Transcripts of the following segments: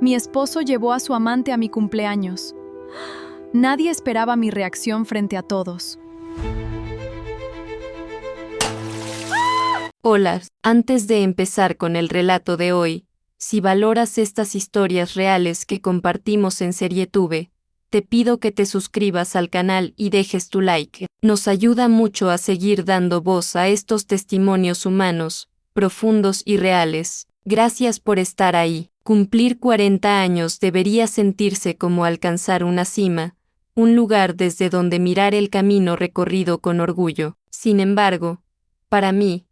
Mi esposo llevó a su amante a mi cumpleaños. Nadie esperaba mi reacción frente a todos. Hola, antes de empezar con el relato de hoy, si valoras estas historias reales que compartimos en SerietV, te pido que te suscribas al canal y dejes tu like. Nos ayuda mucho a seguir dando voz a estos testimonios humanos, profundos y reales. Gracias por estar ahí. Cumplir 40 años debería sentirse como alcanzar una cima, un lugar desde donde mirar el camino recorrido con orgullo. Sin embargo, para mí,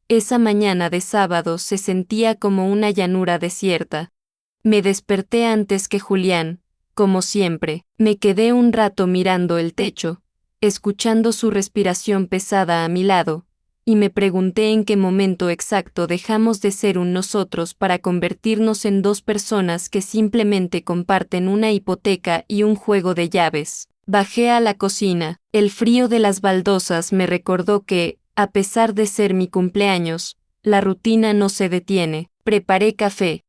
esa mañana de sábado se sentía como una llanura desierta. Me desperté antes que Julián, como siempre. Me quedé un rato mirando el techo, escuchando su respiración pesada a mi lado, y me pregunté en qué momento exacto dejamos de ser un nosotros para convertirnos en dos personas que simplemente comparten una hipoteca y un juego de llaves. Bajé a la cocina. El frío de las baldosas me recordó que, a pesar de ser mi cumpleaños, la rutina no se detiene. Preparé café.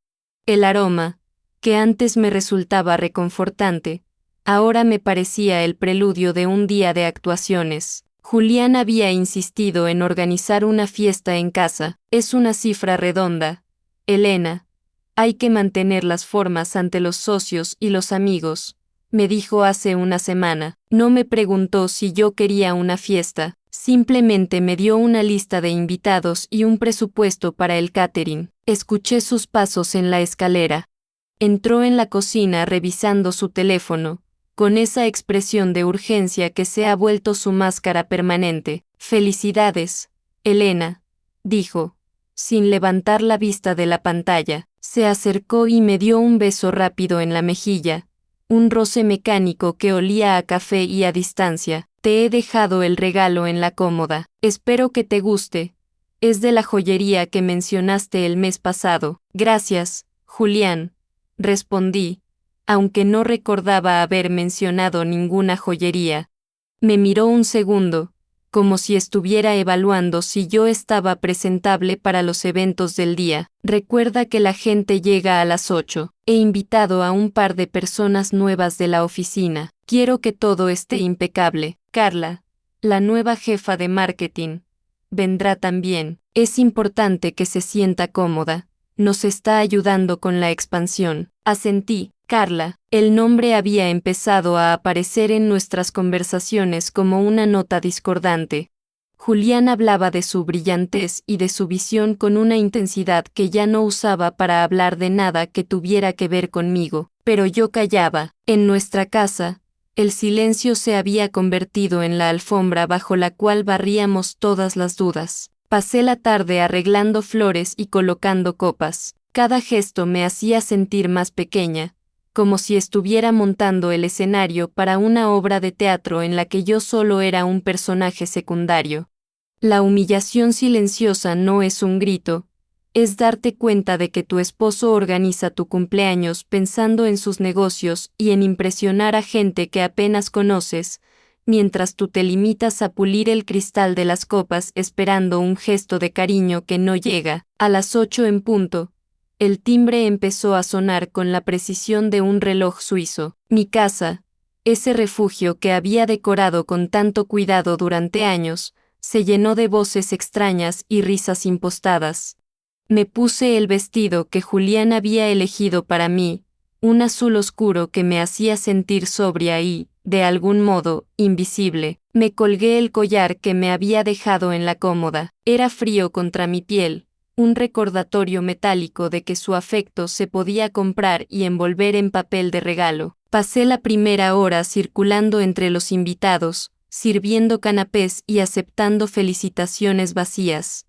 El aroma, que antes me resultaba reconfortante, ahora me parecía el preludio de un día de actuaciones. Julián había insistido en organizar una fiesta en casa. Es una cifra redonda, Elena. Hay que mantener las formas ante los socios y los amigos, me dijo hace una semana. No me preguntó si yo quería una fiesta, simplemente me dio una lista de invitados y un presupuesto para el catering. Escuché sus pasos en la escalera. Entró en la cocina revisando su teléfono, con esa expresión de urgencia que se ha vuelto su máscara permanente. Felicidades, Elena, dijo, sin levantar la vista de la pantalla. Se acercó y me dio un beso rápido en la mejilla, un roce mecánico que olía a café y a distancia. Te he dejado el regalo en la cómoda. Espero que te guste. Es de la joyería que mencionaste el mes pasado. Gracias, Julián, respondí, aunque no recordaba haber mencionado ninguna joyería. Me miró un segundo, como si estuviera evaluando si yo estaba presentable para los eventos del día. Recuerda que la gente llega a las 8. He invitado a un par de personas nuevas de la oficina. Quiero que todo esté impecable. Carla, la nueva jefa de marketing, vendrá también. Es importante que se sienta cómoda. Nos está ayudando con la expansión. Asentí. Carla, el nombre había empezado a aparecer en nuestras conversaciones como una nota discordante. Julián hablaba de su brillantez y de su visión con una intensidad que ya no usaba para hablar de nada que tuviera que ver conmigo, pero yo callaba. En nuestra casa, el silencio se había convertido en la alfombra bajo la cual barríamos todas las dudas. Pasé la tarde arreglando flores y colocando copas. Cada gesto me hacía sentir más pequeña, como si estuviera montando el escenario para una obra de teatro en la que yo solo era un personaje secundario. La humillación silenciosa no es un grito, es darte cuenta de que tu esposo organiza tu cumpleaños pensando en sus negocios y en impresionar a gente que apenas conoces, mientras tú te limitas a pulir el cristal de las copas esperando un gesto de cariño que no llega. A las 8 en punto, el timbre empezó a sonar con la precisión de un reloj suizo. Mi casa, ese refugio que había decorado con tanto cuidado durante años, se llenó de voces extrañas y risas impostadas. Me puse el vestido que Julián había elegido para mí, un azul oscuro que me hacía sentir sobria y, de algún modo, invisible. Me colgué el collar que me había dejado en la cómoda. Era frío contra mi piel, un recordatorio metálico de que su afecto se podía comprar y envolver en papel de regalo. Pasé la primera hora circulando entre los invitados, sirviendo canapés y aceptando felicitaciones vacías.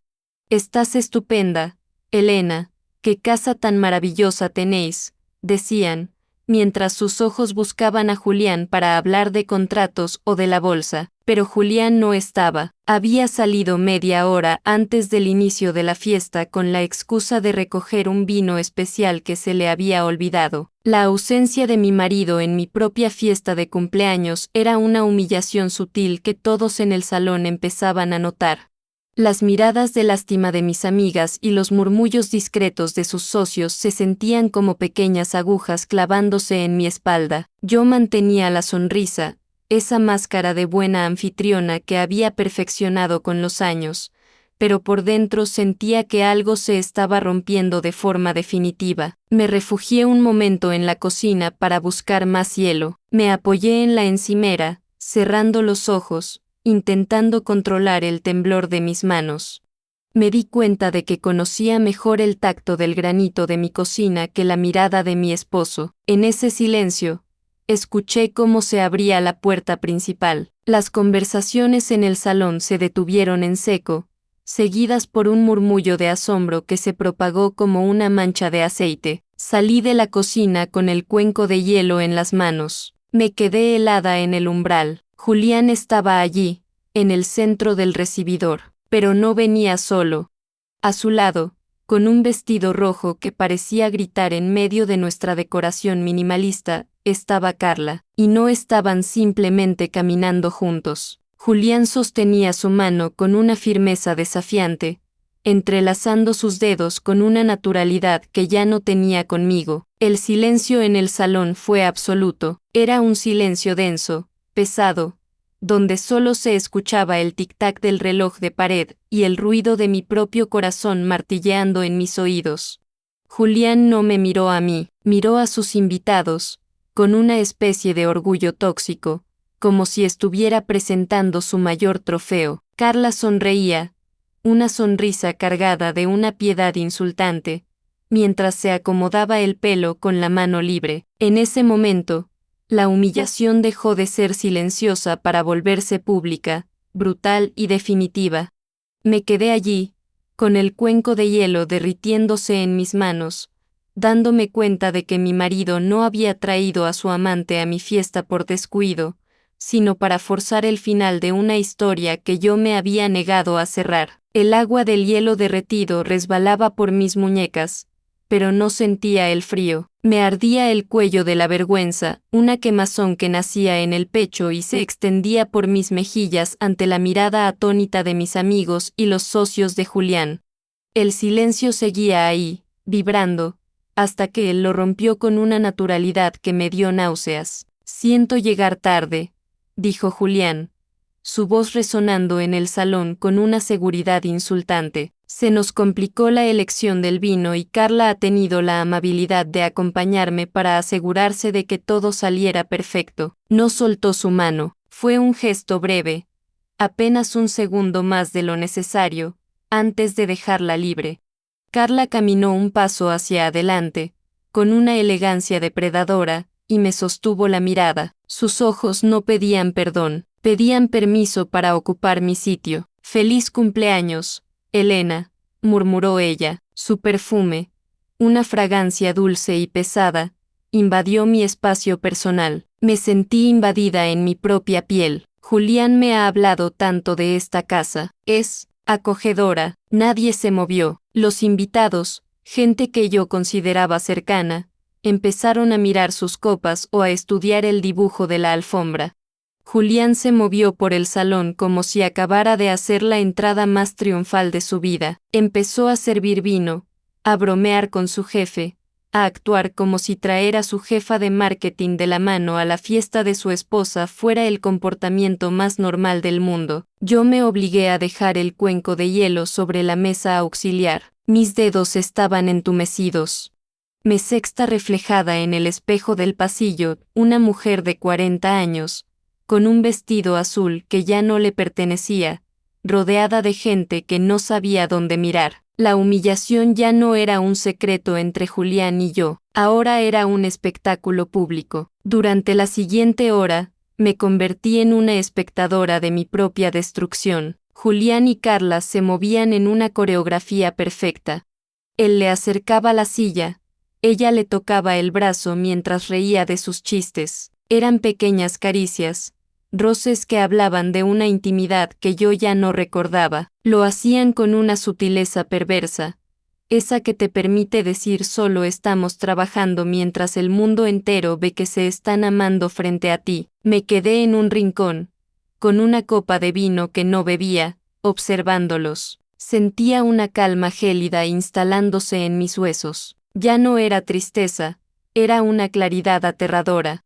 Estás estupenda, Elena, qué casa tan maravillosa tenéis, decían, mientras sus ojos buscaban a Julián para hablar de contratos o de la bolsa, pero Julián no estaba. Había salido media hora antes del inicio de la fiesta con la excusa de recoger un vino especial que se le había olvidado. La ausencia de mi marido en mi propia fiesta de cumpleaños era una humillación sutil que todos en el salón empezaban a notar. Las miradas de lástima de mis amigas y los murmullos discretos de sus socios se sentían como pequeñas agujas clavándose en mi espalda. Yo mantenía la sonrisa, esa máscara de buena anfitriona que había perfeccionado con los años, pero por dentro sentía que algo se estaba rompiendo de forma definitiva. Me refugié un momento en la cocina para buscar más hielo. Me apoyé en la encimera, cerrando los ojos, intentando controlar el temblor de mis manos. Me di cuenta de que conocía mejor el tacto del granito de mi cocina que la mirada de mi esposo. En ese silencio, escuché cómo se abría la puerta principal. Las conversaciones en el salón se detuvieron en seco, seguidas por un murmullo de asombro que se propagó como una mancha de aceite. Salí de la cocina con el cuenco de hielo en las manos. Me quedé helada en el umbral. Julián estaba allí, en el centro del recibidor, pero no venía solo. A su lado, con un vestido rojo que parecía gritar en medio de nuestra decoración minimalista, estaba Carla, y no estaban simplemente caminando juntos. Julián sostenía su mano con una firmeza desafiante, entrelazando sus dedos con una naturalidad que ya no tenía conmigo. El silencio en el salón fue absoluto. Era un silencio denso, pesado, donde solo se escuchaba el tic-tac del reloj de pared y el ruido de mi propio corazón martilleando en mis oídos. Julián no me miró a mí, miró a sus invitados, con una especie de orgullo tóxico, como si estuviera presentando su mayor trofeo. Carla sonreía, una sonrisa cargada de una piedad insultante, mientras se acomodaba el pelo con la mano libre. En ese momento, la humillación dejó de ser silenciosa para volverse pública, brutal y definitiva. Me quedé allí, con el cuenco de hielo derritiéndose en mis manos, dándome cuenta de que mi marido no había traído a su amante a mi fiesta por descuido, sino para forzar el final de una historia que yo me había negado a cerrar. El agua del hielo derretido resbalaba por mis muñecas, pero no sentía el frío. Me ardía el cuello de la vergüenza, una quemazón que nacía en el pecho y se extendía por mis mejillas ante la mirada atónita de mis amigos y los socios de Julián. El silencio seguía ahí, vibrando, hasta que él lo rompió con una naturalidad que me dio náuseas. «Siento llegar tarde», dijo Julián, su voz resonando en el salón con una seguridad insultante. Se nos complicó la elección del vino y Carla ha tenido la amabilidad de acompañarme para asegurarse de que todo saliera perfecto. No soltó su mano. Fue un gesto breve, apenas un segundo más de lo necesario, antes de dejarla libre. Carla caminó un paso hacia adelante, con una elegancia depredadora, y me sostuvo la mirada. Sus ojos no pedían perdón, pedían permiso para ocupar mi sitio. «Feliz cumpleaños, Elena», murmuró ella. Su perfume, una fragancia dulce y pesada, invadió mi espacio personal. Me sentí invadida en mi propia piel. Julián me ha hablado tanto de esta casa. Es acogedora. Nadie se movió. Los invitados, gente que yo consideraba cercana, empezaron a mirar sus copas o a estudiar el dibujo de la alfombra. Julián se movió por el salón como si acabara de hacer la entrada más triunfal de su vida. Empezó a servir vino, a bromear con su jefe, a actuar como si traer a su jefa de marketing de la mano a la fiesta de su esposa fuera el comportamiento más normal del mundo. Yo me obligué a dejar el cuenco de hielo sobre la mesa auxiliar. Mis dedos estaban entumecidos. Me sexta reflejada en el espejo del pasillo, una mujer de 40 años, con un vestido azul que ya no le pertenecía, rodeada de gente que no sabía dónde mirar. La humillación ya no era un secreto entre Julián y yo, ahora era un espectáculo público. Durante la siguiente hora, me convertí en una espectadora de mi propia destrucción. Julián y Carla se movían en una coreografía perfecta. Él le acercaba la silla, ella le tocaba el brazo mientras reía de sus chistes. Eran pequeñas caricias, roces que hablaban de una intimidad que yo ya no recordaba. Lo hacían con una sutileza perversa, esa que te permite decir solo estamos trabajando mientras el mundo entero ve que se están amando frente a ti. Me quedé en un rincón, con una copa de vino que no bebía, observándolos. Sentía una calma gélida instalándose en mis huesos. Ya no era tristeza, era una claridad aterradora.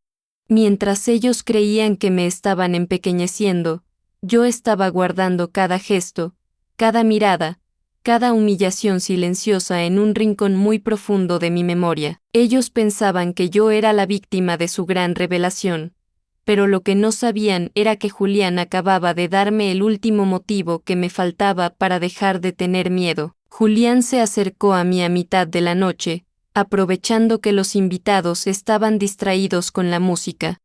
Mientras ellos creían que me estaban empequeñeciendo, yo estaba guardando cada gesto, cada mirada, cada humillación silenciosa en un rincón muy profundo de mi memoria. Ellos pensaban que yo era la víctima de su gran revelación, pero lo que no sabían era que Julián acababa de darme el último motivo que me faltaba para dejar de tener miedo. Julián se acercó a mí a mitad de la noche, aprovechando que los invitados estaban distraídos con la música.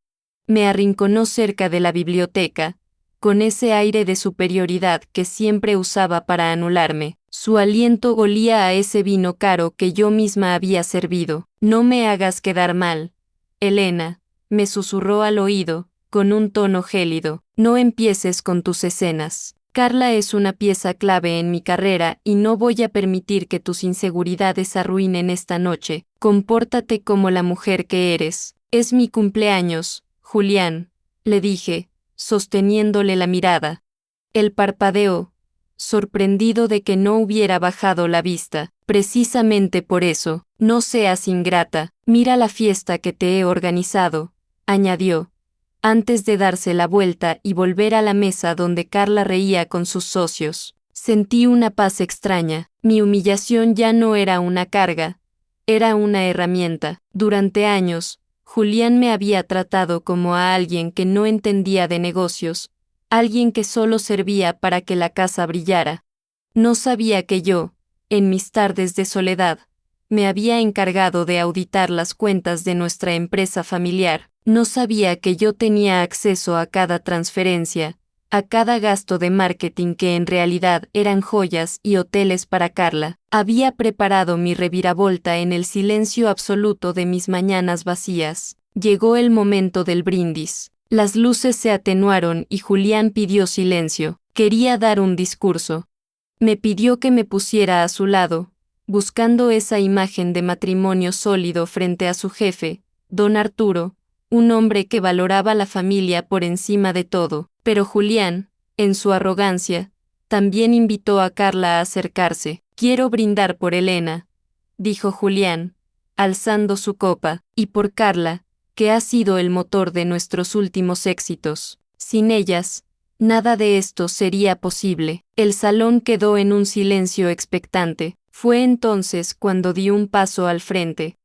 Me arrinconó cerca de la biblioteca, con ese aire de superioridad que siempre usaba para anularme. Su aliento olía a ese vino caro que yo misma había servido. No me hagas quedar mal, Elena, me susurró al oído, con un tono gélido. No empieces con tus escenas. Carla es una pieza clave en mi carrera y no voy a permitir que tus inseguridades arruinen esta noche. Compórtate como la mujer que eres. Es mi cumpleaños, Julián, le dije, sosteniéndole la mirada. Él parpadeó, sorprendido de que no hubiera bajado la vista. Precisamente por eso, no seas ingrata, mira la fiesta que te he organizado, añadió, antes de darse la vuelta y volver a la mesa donde Carla reía con sus socios. Sentí una paz extraña. Mi humillación ya no era una carga, era una herramienta. Durante años, Julián me había tratado como a alguien que no entendía de negocios, alguien que solo servía para que la casa brillara. No sabía que yo, en mis tardes de soledad, me había encargado de auditar las cuentas de nuestra empresa familiar. No sabía que yo tenía acceso a cada transferencia, a cada gasto de marketing que en realidad eran joyas y hoteles para Carla. Había preparado mi reviravolta en el silencio absoluto de mis mañanas vacías. Llegó el momento del brindis. Las luces se atenuaron y Julián pidió silencio. Quería dar un discurso. Me pidió que me pusiera a su lado, buscando esa imagen de matrimonio sólido frente a su jefe, don Arturo, un hombre que valoraba la familia por encima de todo. Pero Julián, en su arrogancia, también invitó a Carla a acercarse. Quiero brindar por Elena, dijo Julián, alzando su copa, y por Carla, que ha sido el motor de nuestros últimos éxitos. Sin ellas, nada de esto sería posible. El salón quedó en un silencio expectante. Fue entonces cuando di un paso al frente.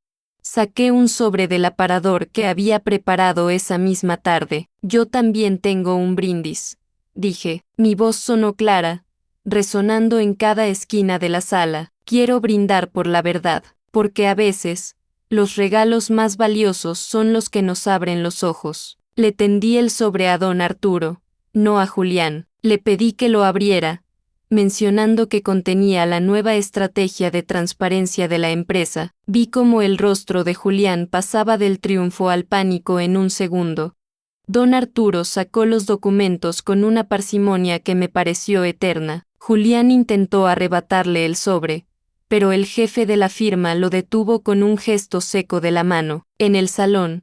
Saqué un sobre del aparador que había preparado esa misma tarde. Yo también tengo un brindis, dije. Mi voz sonó clara, resonando en cada esquina de la sala. Quiero brindar por la verdad, porque a veces, los regalos más valiosos son los que nos abren los ojos. Le tendí el sobre a don Arturo, no a Julián. Le pedí que lo abriera, mencionando que contenía la nueva estrategia de transparencia de la empresa. Vi cómo el rostro de Julián pasaba del triunfo al pánico en un segundo. Don Arturo sacó los documentos con una parsimonia que me pareció eterna. Julián intentó arrebatarle el sobre, pero el jefe de la firma lo detuvo con un gesto seco de la mano. En el salón,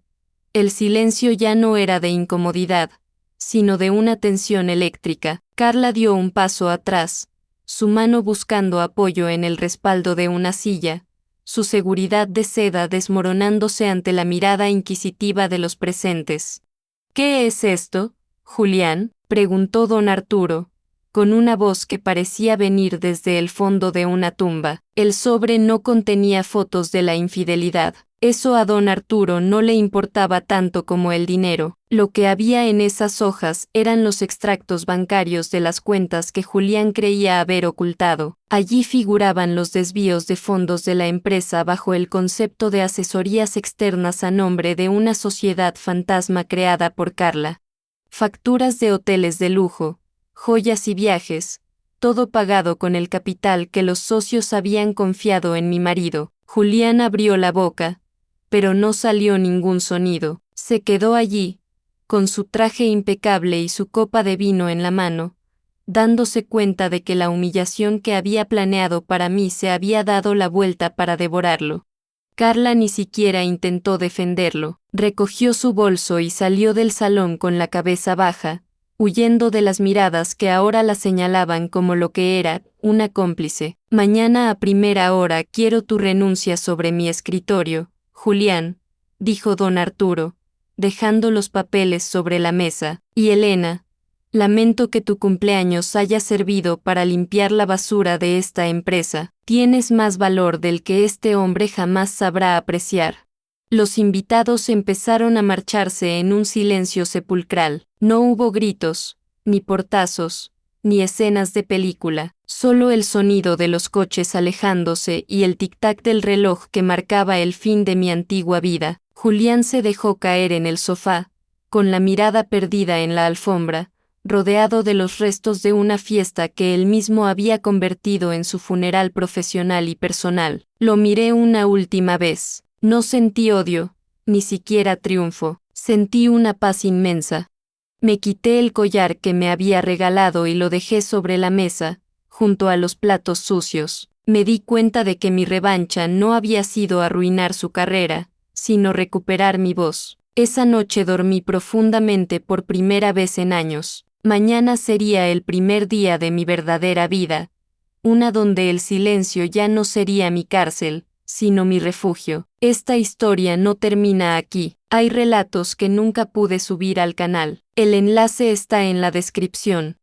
el silencio ya no era de incomodidad, sino de una tensión eléctrica. Carla dio un paso atrás, su mano buscando apoyo en el respaldo de una silla, su seguridad de seda desmoronándose ante la mirada inquisitiva de los presentes. ¿Qué es esto, Julián?, preguntó don Arturo, con una voz que parecía venir desde el fondo de una tumba. El sobre no contenía fotos de la infidelidad. Eso a don Arturo no le importaba tanto como el dinero. Lo que había en esas hojas eran los extractos bancarios de las cuentas que Julián creía haber ocultado. Allí figuraban los desvíos de fondos de la empresa bajo el concepto de asesorías externas a nombre de una sociedad fantasma creada por Carla. Facturas de hoteles de lujo, joyas y viajes, todo pagado con el capital que los socios habían confiado en mi marido. Julián abrió la boca, pero no salió ningún sonido. Se quedó allí, con su traje impecable y su copa de vino en la mano, dándose cuenta de que la humillación que había planeado para mí se había dado la vuelta para devorarlo. Carla ni siquiera intentó defenderlo. Recogió su bolso y salió del salón con la cabeza baja, huyendo de las miradas que ahora la señalaban como lo que era, una cómplice. Mañana a primera hora quiero tu renuncia sobre mi escritorio, Julián, dijo don Arturo, dejando los papeles sobre la mesa. Y Elena, lamento que tu cumpleaños haya servido para limpiar la basura de esta empresa. Tienes más valor del que este hombre jamás sabrá apreciar. Los invitados empezaron a marcharse en un silencio sepulcral. No hubo gritos, ni portazos, ni escenas de película, solo el sonido de los coches alejándose y el tic-tac del reloj que marcaba el fin de mi antigua vida. Julián se dejó caer en el sofá, con la mirada perdida en la alfombra, rodeado de los restos de una fiesta que él mismo había convertido en su funeral profesional y personal. Lo miré una última vez. No sentí odio, ni siquiera triunfo, sentí una paz inmensa. Me quité el collar que me había regalado y lo dejé sobre la mesa, junto a los platos sucios. Me di cuenta de que mi revancha no había sido arruinar su carrera, sino recuperar mi voz. Esa noche dormí profundamente por primera vez en años. Mañana sería el primer día de mi verdadera vida, una donde el silencio ya no sería mi cárcel, sino mi refugio. Esta historia no termina aquí. Hay relatos que nunca pude subir al canal. El enlace está en la descripción.